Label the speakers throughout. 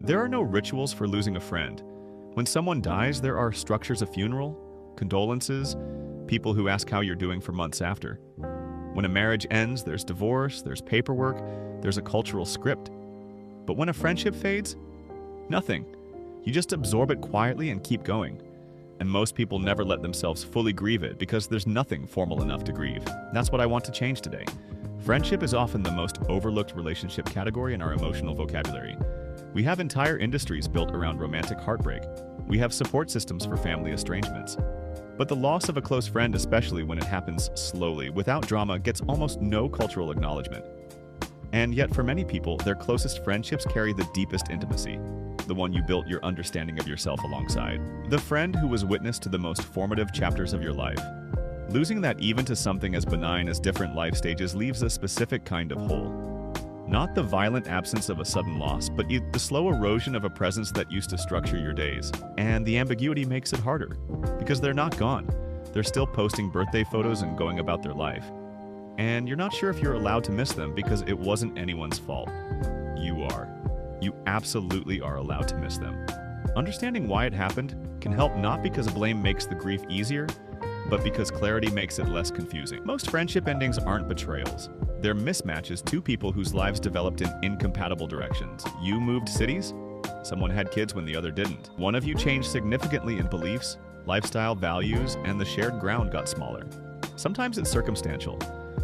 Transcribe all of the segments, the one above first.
Speaker 1: There are no rituals for losing a friend. When someone dies, there are structures of funeral, condolences, people who ask how you're doing for months after. When a marriage ends, there's divorce, there's paperwork, there's a cultural script. But when a friendship fades, nothing. You just absorb it quietly and keep going. And most people never let themselves fully grieve it because there's nothing formal enough to grieve. That's what I want to change today. Friendship is often the most overlooked relationship category in our emotional vocabulary. We have entire industries built around romantic heartbreak. We have support systems for family estrangements. But the loss of a close friend, especially when it happens slowly, without drama, gets almost no cultural acknowledgement. And yet for many people, their closest friendships carry the deepest intimacy, the one you built your understanding of yourself alongside. The friend who was witness to the most formative chapters of your life. Losing that even to something as benign as different life stages leaves a specific kind of hole. Not the violent absence of a sudden loss, but the slow erosion of a presence that used to structure your days. And the ambiguity makes it harder, because they're not gone. They're still posting birthday photos and going about their life. And you're not sure if you're allowed to miss them because it wasn't anyone's fault. You are. You absolutely are allowed to miss them. Understanding why it happened can help, not because blame makes the grief easier, but because clarity makes it less confusing. Most friendship endings aren't betrayals. They're mismatches, two people whose lives developed in incompatible directions. You moved cities, someone had kids when the other didn't. One of you changed significantly in beliefs, lifestyle, values, and the shared ground got smaller. Sometimes it's circumstantial.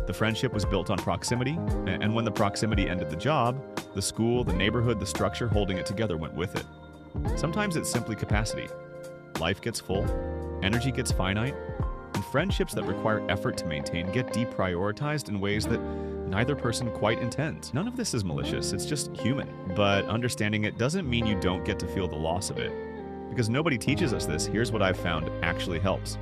Speaker 1: The friendship was built on proximity, and when the proximity ended the job, the school, the neighborhood, the structure holding it together went with it. Sometimes it's simply capacity. Life gets full, energy gets finite, and friendships that require effort to maintain get deprioritized in ways that neither person quite intends. None of this is malicious, it's just human. But understanding it doesn't mean you don't get to feel the loss of it. Because nobody teaches us this, here's what I've found actually helps.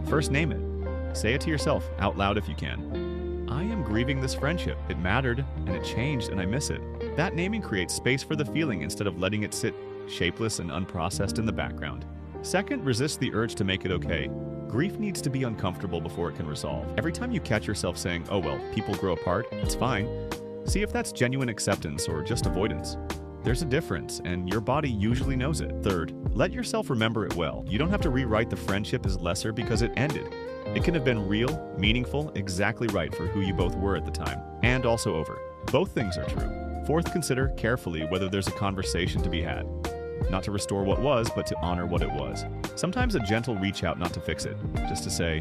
Speaker 1: First, name it. Say it to yourself, out loud if you can. I am grieving this friendship. It mattered, and it changed, and I miss it. That naming creates space for the feeling instead of letting it sit shapeless and unprocessed in the background. Second, resist the urge to make it okay. Grief needs to be uncomfortable before it can resolve. Every time you catch yourself saying, oh well, people grow apart, it's fine, see if that's genuine acceptance or just avoidance. There's a difference, and your body usually knows it. Third, let yourself remember it well. You don't have to rewrite the friendship as lesser because it ended. It can have been real, meaningful, exactly right for who you both were at the time, and also over. Both things are true. Fourth, consider carefully whether there's a conversation to be had. Not to restore what was, but to honor what it was. Sometimes a gentle reach out, not to fix it, just to say,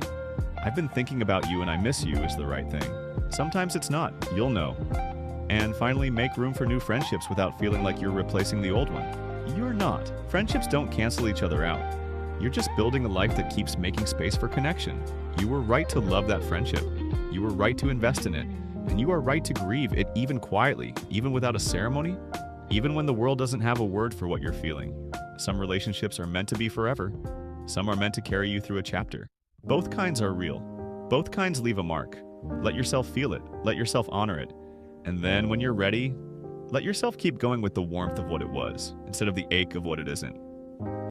Speaker 1: I've been thinking about you and I miss you, is the right thing. Sometimes it's not, you'll know. And finally, make room for new friendships without feeling like you're replacing the old one. You're not. Friendships don't cancel each other out. You're just building a life that keeps making space for connection. You were right to love that friendship. You were right to invest in it. And you are right to grieve it even quietly, even without a ceremony, even when the world doesn't have a word for what you're feeling. Some relationships are meant to be forever. Some are meant to carry you through a chapter. Both kinds are real. Both kinds leave a mark. Let yourself feel it. Let yourself honor it. And then when you're ready, let yourself keep going with the warmth of what it was, instead of the ache of what it isn't.